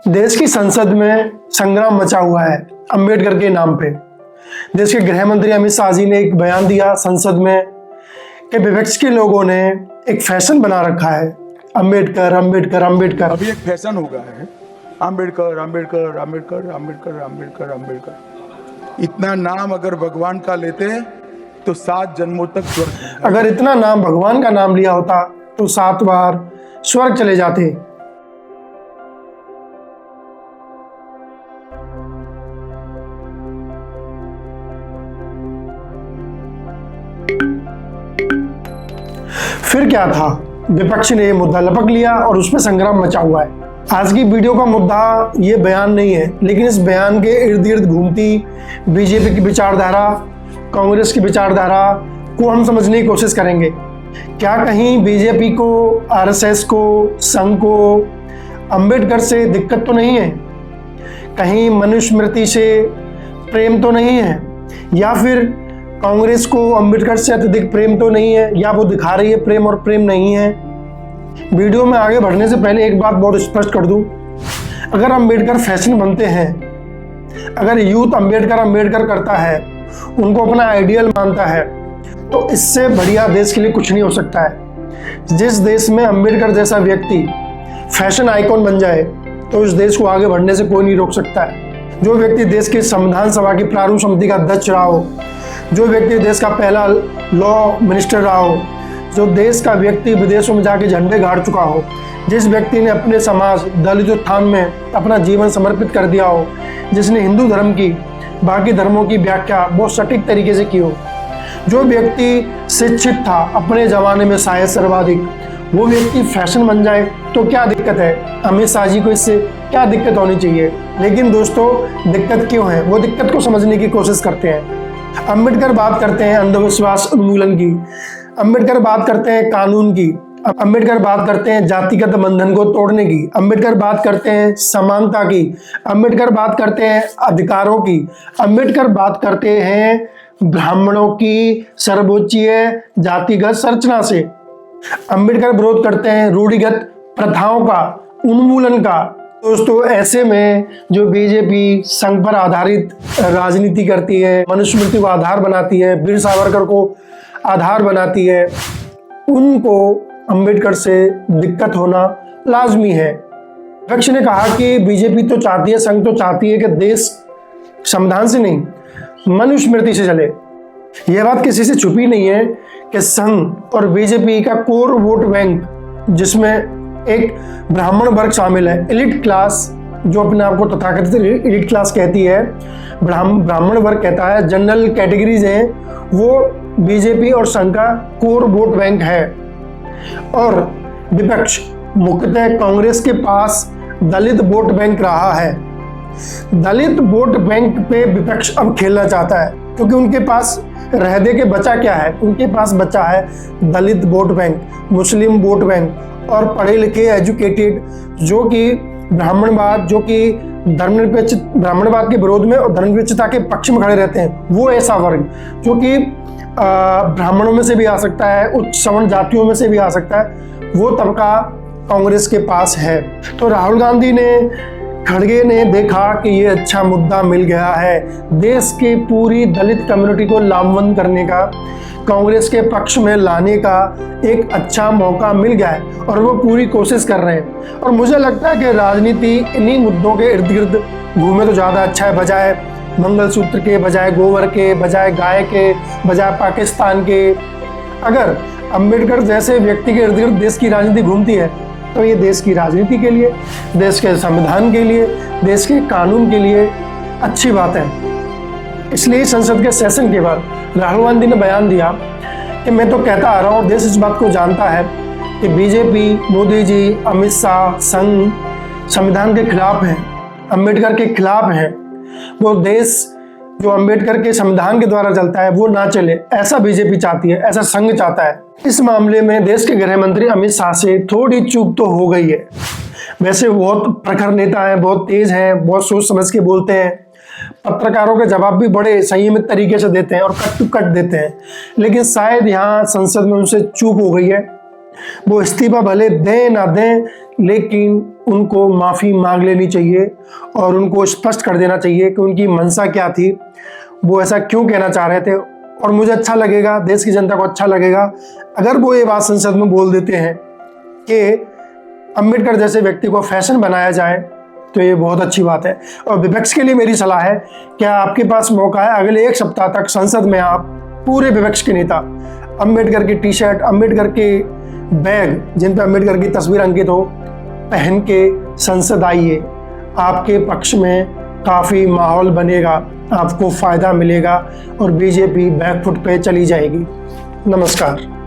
देश की संसद में संग्राम मचा हुआ है अंबेडकर के नाम पे। देश के गृह मंत्री अमित शाह जी ने एक बयान दिया संसद में कि विपक्ष के लोगों ने एक फैशन बना रखा है, अंबेडकर अंबेडकर अंबेडकर। अभी एक फैशन हो गया है, अंबेडकर अंबेडकर अंबेडकर अंबेडकर अंबेडकर अंबेडकर। इतना नाम अगर भगवान का लेते तो 7 जन्मों तक स्वर्ग। अगर इतना नाम भगवान का नाम लिया होता तो 7 बार स्वर्ग चले जाते। फिर क्या था, विपक्ष ने ये मुद्दा लपक लिया और उसमें संग्राम मचा हुआ है। आज की वीडियो का मुद्दा ये बयान नहीं है, लेकिन इस बयान के इर्द गिर्द घूमती बीजेपी की विचारधारा, कांग्रेस की विचारधारा को हम समझने की कोशिश करेंगे। क्या कहीं बीजेपी को, आरएसएस को, संघ को अंबेडकर से दिक्कत तो नहीं है? कहीं मनुस्मृति से प्रेम तो नहीं है? या फिर कांग्रेस को अंबेडकर से अत्यधिक प्रेम तो नहीं है, या वो दिखा रही है प्रेम और प्रेम नहीं है? वीडियो में आगे बढ़ने से पहले एक बात बहुत स्पष्ट कर दूं, अगर अंबेडकर फैशन बनते हैं, अगर यूथ अंबेडकर अंबेडकर करता है, उनको अपना आइडियल मानता है, तो इससे बढ़िया देश के लिए कुछ नहीं हो सकता है। जिस देश में अंबेडकर जैसा व्यक्ति फैशन आइकॉन बन जाए तो उस देश को आगे बढ़ने से कोई नहीं रोक सकता है। जो व्यक्ति देश की संविधान सभा की प्रारूप समिति का अध्यक्ष रहा हो, जो व्यक्ति देश का पहला लॉ मिनिस्टर रहा हो, जो देश का व्यक्ति विदेशों में जाके झंडे गाड़ चुका हो, जिस व्यक्ति ने अपने समाज दलित उत्थान में अपना जीवन समर्पित कर दिया हो, जिसने हिंदू धर्म की बाकी धर्मों की व्याख्या बहुत सटीक तरीके से की हो, जो व्यक्ति शिक्षित था अपने जमाने में शायद सर्वाधिक, वो व्यक्ति फैशन बन जाए तो क्या दिक्कत है? अमित शाह जी को इससे क्या दिक्कत होनी चाहिए? लेकिन दोस्तों, दिक्कत क्यों है, वो दिक्कत को समझने की कोशिश करते हैं। अंबेडकर बात करते हैं अंधविश्वास उन्मूलन की, अंबेडकर बात करते हैं कानून की, अंबेडकर बात करते हैं जातिगत बंधन को तोड़ने की, अंबेडकर बात करते हैं समानता की, अंबेडकर बात करते हैं अधिकारों की, अंबेडकर बात करते हैं ब्राह्मणों की सर्वोच्च जातिगत संरचना से, अंबेडकर विरोध करते हैं रूढ़िगत प्रथाओं का उन्मूलन का। दोस्तों, ऐसे में जो बीजेपी संघ पर आधारित राजनीति करती है, मनुस्मृति को आधार बनाती है, वीर सावरकर को आधार बनाती है, उनको अंबेडकर से दिक्कत होना लाजमी है। विपक्ष ने कहा कि बीजेपी तो चाहती है, संघ तो चाहती है कि देश संविधान से नहीं मनुस्मृति से चले। यह बात किसी से छुपी नहीं है कि संघ और बीजेपी का कोर वोट बैंक, जिसमें एक ब्राह्मण वर्ग शामिल है, एलिट क्लास, जो अपने आप को तथाकथित एलिट क्लास कहती है, ब्राह्मण वर्ग कहता है, जनरल कैटेगरीज हैं, वो बीजेपी और संघ का कोर वोट बैंक है। और विपक्ष मुख्यतः कांग्रेस के पास दलित वोट बैंक रहा है। दलित वोट बैंक पे विपक्ष अब खेलना चाहता है, क्योंकि उनके पास रह दे के बचा क्या है? उनके पास बचा है दलित वोट बैंक, मुस्लिम वोट बैंक और पढ़े लिखे एजुकेटेड, जो कि ब्राह्मणवाद, जो कि धर्मनिरपेक्ष, ब्राह्मणवाद के विरोध में और धर्मनिरपेक्षता के पक्ष में खड़े रहते हैं, वो ऐसा वर्ग जो कि ब्राह्मणों में से भी आ सकता है, उच्च सवर्ण जातियों में से भी आ सकता है, वो तबका कांग्रेस के पास है। तो राहुल गांधी ने, खड़गे ने देखा कि ये अच्छा मुद्दा मिल गया है, देश की पूरी दलित कम्युनिटी को लामबंद करने का, कांग्रेस के पक्ष में लाने का एक अच्छा मौका मिल गया है, और वो पूरी कोशिश कर रहे हैं। और मुझे लगता है कि राजनीति इन्हीं मुद्दों के इर्द गिर्द घूमे तो ज़्यादा अच्छा है, बजाय मंगलसूत्र के, बजाय गोबर के, बजाय गाय के, बजाय पाकिस्तान के। अगर अंबेडकर जैसे व्यक्ति के इर्द गिर्द देश की राजनीति घूमती है तो ये देश की राजनीति के लिए, देश के संविधान के लिए, देश के कानून के लिए अच्छी बात है। इसलिए संसद के सेशन के बाद राहुल गांधी ने बयान दिया कि मैं तो कहता आ रहा हूँ, देश इस बात को जानता है कि बीजेपी, मोदी जी, अमित शाह, संघ संविधान के खिलाफ हैं, अंबेडकर के खिलाफ हैं। वो देश जो अंबेडकर के संविधान के द्वारा चलता है वो ना चले, ऐसा बीजेपी चाहती है, ऐसा संघ चाहता है। इस मामले में देश के गृह मंत्री अमित शाह से थोड़ी चूक तो हो गई है। वैसे बहुत प्रखर नेता हैं, बहुत तेज हैं, बहुत सोच समझ के बोलते हैं, पत्रकारों के जवाब भी बड़े संयमित तरीके से देते हैं और कट टू कट देते हैं, लेकिन शायद यहाँ संसद में उनसे चूक हो गई है। वो इस्तीफा भले दें ना दें, लेकिन उनको माफ़ी मांग लेनी चाहिए और उनको स्पष्ट कर देना चाहिए कि उनकी मंशा क्या थी, वो ऐसा क्यों कहना चाह रहे थे। और मुझे अच्छा लगेगा, देश की जनता को अच्छा लगेगा अगर वो ये बात संसद में बोल देते हैं कि अंबेडकर जैसे व्यक्ति को फैशन बनाया जाए, तो ये बहुत अच्छी बात है। और विपक्ष के लिए मेरी सलाह है, क्या आपके पास मौका है अगले 1 सप्ताह तक संसद में आप पूरे विपक्ष के नेता अंबेडकर की टी शर्ट, अंबेडकर के बैग जिन पर अंबेडकर की तस्वीर अंकित हो, पहन के संसद आइए। आपके पक्ष में काफ़ी माहौल बनेगा, आपको फ़ायदा मिलेगा और बीजेपी बैकफुट पे चली जाएगी। नमस्कार।